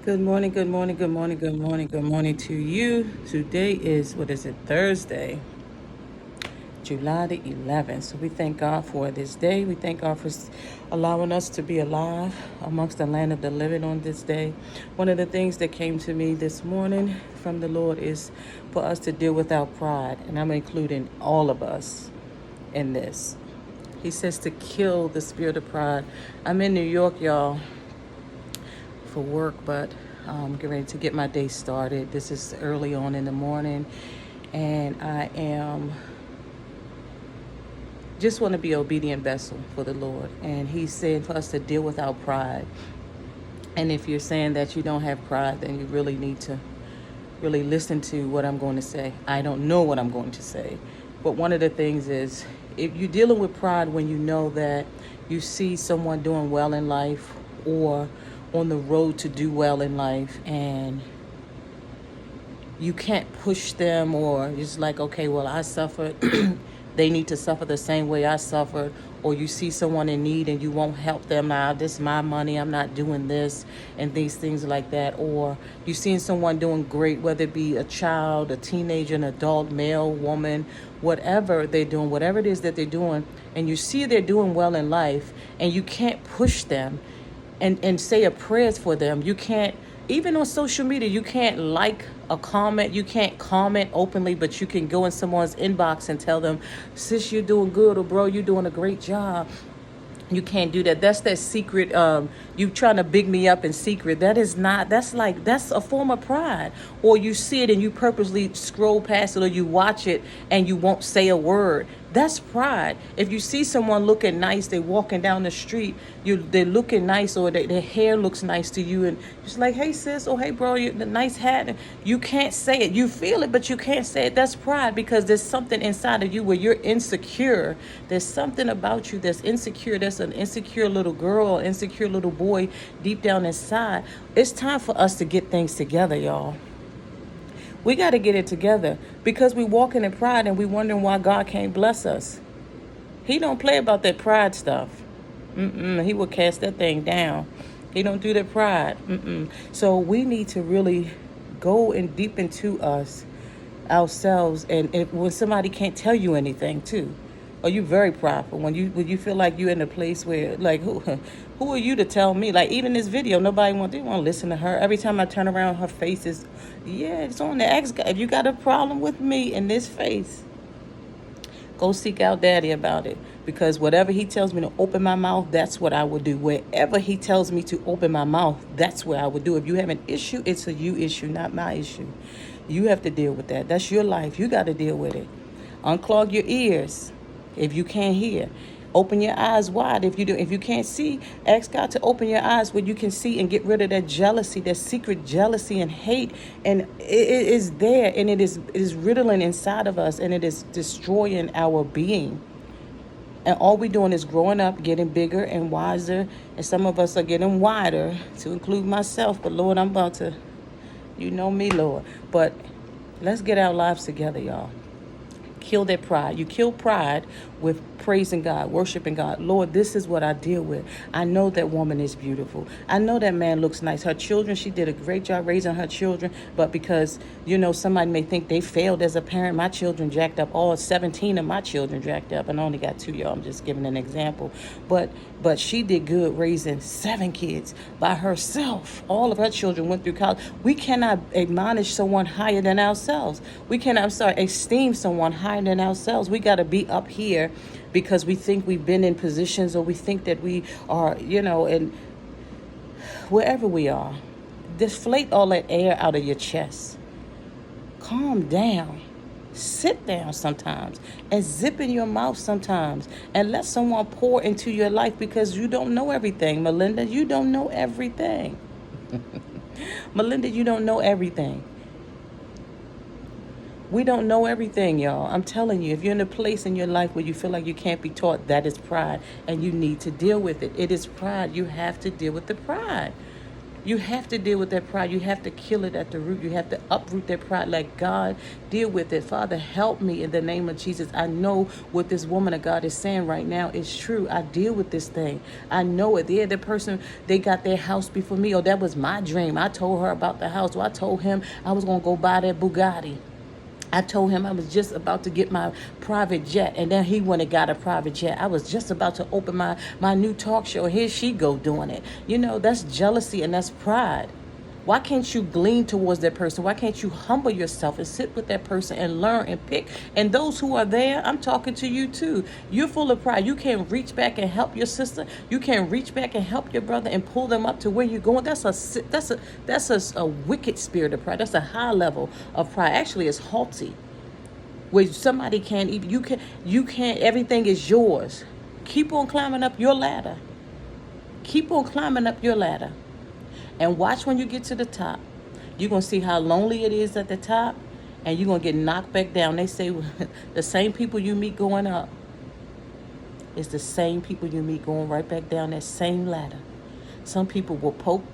Good morning, good morning, good morning, good morning, good morning to you. Today is, what is it, Thursday, July the 11th. So we thank God for this day. We thank God for allowing us to be alive amongst the land of the living on this day. One of the things that came to me this morning from the Lord is for us to deal with our pride. And I'm including all of us in this. He says to kill the spirit of pride. I'm in New York, y'all, for work, but I'm getting ready to get my day started. This is early on in the morning, and I am just want to be obedient vessel for the Lord. And He's saying for us to deal with our pride. And if you're saying that you don't have pride, then you really need to really listen to what I'm going to say. I don't know what I'm going to say, but one of the things is if you're dealing with pride when you know that you see someone doing well in life or on the road to do well in life, and you can't push them, or it's like, okay, well, I suffered. They need to suffer the same way I suffered. Or you see someone in need and you won't help them. Now, this is my money, I'm not doing this, and these things like that. Or you seeing someone doing great, whether it be a child, a teenager, an adult, male, woman, whatever they're doing, whatever it is that they're doing, and you see they're doing well in life, and you can't push them and say a prayers for them. You can't, even on social media, you can't like a comment. You can't comment openly, but you can go in someone's inbox and tell them, sis, you're doing good, or bro, you're doing a great job. You can't do that. That's that secret. You trying to big me up in secret. That is not. That's a form of pride. Or you see it and you purposely scroll past it, or you watch it and you won't say a word. That's pride. If you see someone looking nice, they walking down the street, they're looking nice, or their hair looks nice to you, and just like, hey sis, or hey bro, the nice hat. You can't say it. You feel it, but you can't say it. That's pride, because there's something inside of you where you're insecure. There's something about you that's insecure. There's an insecure little girl, insecure little boy deep down inside. It's time for us to get things together, y'all. We got to get it together, because we walking in pride and we wondering why God can't bless us. He don't play about that pride stuff. He will cast that thing down. He don't do that pride. So we need to really go in deep into ourselves, and when somebody can't tell you anything too, or you very prideful, when you feel like you're in a place where, like, who are you to tell me? Like, even this video, they want to listen to her. Every time I turn around, her face is, it's on the X. If you got a problem with me in this face, go seek out daddy about it, because whatever he tells me to open my mouth, that's what I will do. Wherever he tells me to open my mouth, that's where I would do. If you have an issue, it's a you issue, not my issue. You have to deal with that. That's your life. You got to deal with it. Unclog your ears if you can't hear. Open your eyes wide if you do. If you can't see, ask God to open your eyes where you can see, and get rid of that jealousy, that secret jealousy and hate. And it is there, and it is riddling inside of us, and it is destroying our being. And all we're doing is growing up, getting bigger and wiser. And some of us are getting wider, to include myself. But Lord, I'm about to, you know me, Lord. But let's get our lives together, y'all. Kill that pride. You kill pride with praising God, worshiping God. Lord, this is what I deal with. I know that woman is beautiful. I know that man looks nice. Her children, she did a great job raising her children. But because, somebody may think they failed as a parent, my children jacked up. All 17 of my children jacked up. And I only got 2, y'all. I'm just giving an example. But she did good raising 7 kids by herself. All of her children went through college. We cannot admonish someone higher than ourselves. We cannot, esteem someone higher than ourselves. We got to be up here because we think we've been in positions, or we think that we are, and wherever we are, deflate all that air out of your chest. Calm down. Sit down sometimes and zip in your mouth sometimes, and let someone pour into your life, because you don't know everything. Melinda, you don't know everything. Melinda, you don't know everything. We don't know everything, y'all. I'm telling you, if you're in a place in your life where you feel like you can't be taught, that is pride, and you need to deal with it. It is pride. You have to deal with the pride. You have to deal with that pride. You have to kill it at the root. You have to uproot that pride. Let God deal with it. Father, help me in the name of Jesus. I know what this woman of God is saying right now is true. I deal with this thing. I know it. They're the person, they got their house before me. Oh, that was my dream. I told her about the house. Well, I told him I was going to go buy that Bugatti. I told him I was just about to get my private jet, and then he went and got a private jet. I was just about to open my new talk show. Here she go doing it. You know, that's jealousy and that's pride. Why can't you glean towards that person? Why can't you humble yourself and sit with that person and learn and pick? And those who are there, I'm talking to you too. You're full of pride. You can't reach back and help your sister. You can't reach back and help your brother and pull them up to where you're going. That's a wicked spirit of pride. That's a high level of pride. Actually, it's haughty. Where somebody can't even, you can't, everything is yours. Keep on climbing up your ladder. Keep on climbing up your ladder. And watch when you get to the top. You're going to see how lonely it is at the top. And you're going to get knocked back down. They say the same people you meet going up is the same people you meet going right back down that same ladder. Some people will poke